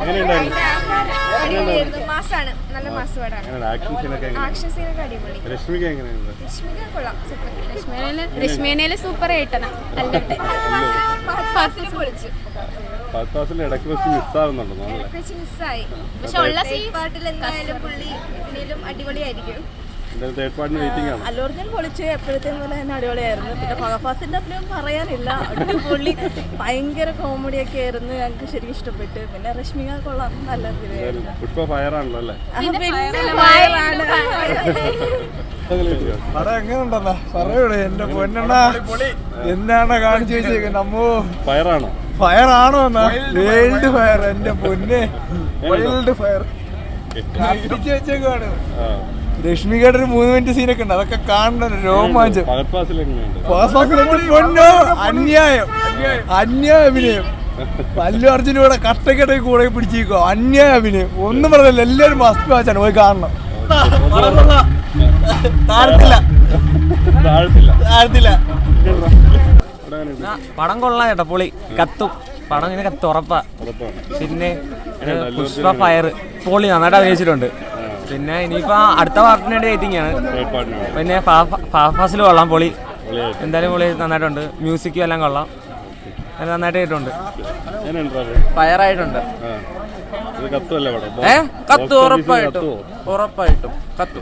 അടിപൊളിയായിരുന്നു. മാസാണ്, നല്ല മാസ് പടമാണ്. ആക്ഷൻ സീനൊക്കെ അടിപൊളി. രശ്മിക കൊള്ളാം, സൂപ്പർ. രശ്മികയിലെ സൂപ്പർ ഏട്ടനാ അല്ലട്ടെ. പൊളിച്ചു. മിസ്സായി. പക്ഷെ ഉള്ള പാട്ടിൽ എന്തായാലും പുള്ളി ഇതിലും അടിപൊളിയായിരിക്കും. അല്ലൂർജൻ പൊളിച്ച് എപ്പോഴത്തെ പോലെ തന്നെ അടിപൊളിയായിരുന്നു. പിന്നെ ഫഹഫാസിന്റെ അഭിനയം പറയാനില്ല, അടിപൊളി, ഭയങ്കര കോമഡിയൊക്കെ ആയിരുന്നു. ഞങ്ങൾക്ക് ശരിക്കും ഇഷ്ടപ്പെട്ടു. പിന്നെ രശ്മിക കൊള്ളാം, നല്ല അഭിനയമായിരുന്നു. പടം എങ്ങനെയുണ്ടെന്നാ പറയൂടെ എന്റെ പൊന്നെണ്ണ, എന്താണ് കാണിച്ചു വെച്ചേക്കുന്നത്? നമ്മോ ഫയറാണോ എന്നാ? വേൾഡ് ഫയർ, എന്റെ പൊന്നെ, വൈൽഡ് ഫയർ കാണിച്ചു വെച്ചേക്കാണ്. രശ്മികയുടെ ഒരു 3 മിനിറ്റ് സീനൊക്കെ ഉണ്ട്, അതൊക്കെ കാണണം, രോമാഞ്ചം. പൊന്നോ, അന്യായം അഭിനയം. അല്ലു അർജുനൂടെ കട്ടക്കെട്ടൊക്കെ കൂടെ പിടിച്ചിരിക്കോ, അന്യായ അഭിനയം. ഒന്നും പറഞ്ഞില്ല, എല്ലാവരും മസ്റ്റ് വാച്ചാണ്, പോയി കാണണം. പടം കൊള്ളാം ചേട്ടാ, പൊളി, കത്തും പടം, ഇങ്ങനെ കത്ത് ഉറപ്പാ. പിന്നെ പുഷ്പ ഫയർ പൊളി, നന്നായിട്ട് അഭിനയിച്ചിട്ടുണ്ട്. പിന്നെ ഇനിയിപ്പോ അടുത്ത പാർട്ടിന് വേണ്ടി വെയിറ്റിംഗ് ആണ്. പിന്നെ ഫാഫാസിൽ കൊള്ളാം, പൊളി, എന്തായാലും പൊളി, നന്നായിട്ടുണ്ട്. മ്യൂസിക്കും എല്ലാം കൊള്ളാം, നന്നായിട്ട് കേട്ടുണ്ട്. ഫയറായിട്ടുണ്ട്. കത്തു ഉറപ്പായിട്ടും കത്തു.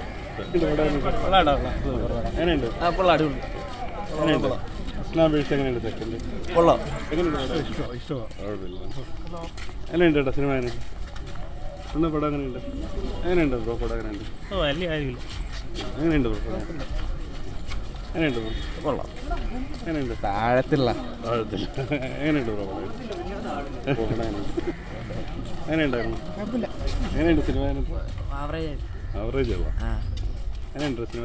എങ്ങനെയുണ്ട് ബ്രോ പടം? എങ്ങനെയുണ്ട് ബ്രോ? കൊള്ളാം. എങ്ങനെയുണ്ട്? താഴത്തില്ല. എങ്ങനെയുണ്ട് ബ്രോ പടം? എങ്ങനെയുണ്ടായിരുന്നു? എങ്ങനെയുണ്ട് സിനിമ? ആവറേജ് അല്ല. എങ്ങനെയുണ്ട് സിനിമ?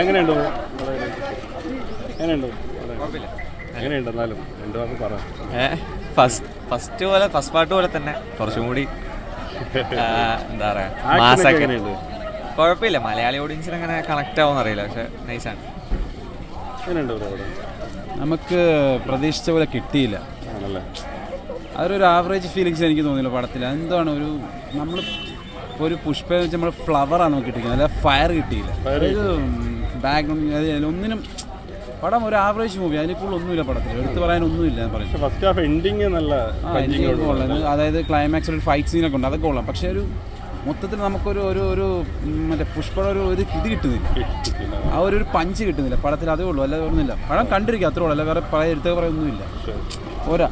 എങ്ങനെയുണ്ട്? എങ്ങനെയുണ്ട്? എന്നാലും രണ്ടു വാക്ക് പറ. ഫസ്റ്റ് പാർട്ട് പോലെ തന്നെ കുറച്ചും കൂടി എന്താ പറയാ, മാസൊക്കെ കുഴപ്പമില്ല. മലയാളി ഓഡിയൻസിന് അങ്ങനെ കണക്ട് ആവുമെന്ന് അറിയില്ല, പക്ഷെ നൈസാണ്. നമുക്ക് പ്രതീക്ഷിച്ച പോലെ കിട്ടിയില്ല. അതൊരു ആവറേജ് ഫീലിങ്സ് എനിക്ക് തോന്നിയില്ല പടത്തിൽ. എന്താണ് ഒരു നമ്മൾ ഒരു പുഷ്പ വെച്ച് നമ്മൾ ഫ്ലവറാണ് നമുക്ക് കിട്ടിയിരിക്കുന്നത്, അല്ല ഫയർ കിട്ടിയില്ല. ഒരു ബാക്ക്ഗ്രൗണ്ട് ഒന്നിനും പടം ഒരു ആവറേജ് മൂവി, അതിൽ കൂടുതൽ ഒന്നുമില്ല പടത്തിൽ, എടുത്ത് പറയാനൊന്നുമില്ല. അതായത് ക്ലൈമാക്സിൽ ഒരു ഫൈറ്റ് സീനൊക്കെ ഉണ്ട്, അതൊക്കെ കൊള്ളാം. പക്ഷേ ഒരു മൊത്തത്തിൽ നമുക്കൊരു ഒരു ഒരു മറ്റേ പുഷ്പയുടെ ഒരു ഇത് കിട്ടുന്നില്ല, ആ ഒരു പഞ്ച് കിട്ടുന്നില്ല പടത്തിൽ, അതേ ഉള്ളൂ, അല്ലാതെ ഒന്നുമില്ല. പടം കണ്ടിരിക്കുക, അത്രേ ഉള്ളൂ, അല്ല വേറെ എടുത്തൊക്കെ പറയൊന്നുമില്ല. പോരാ.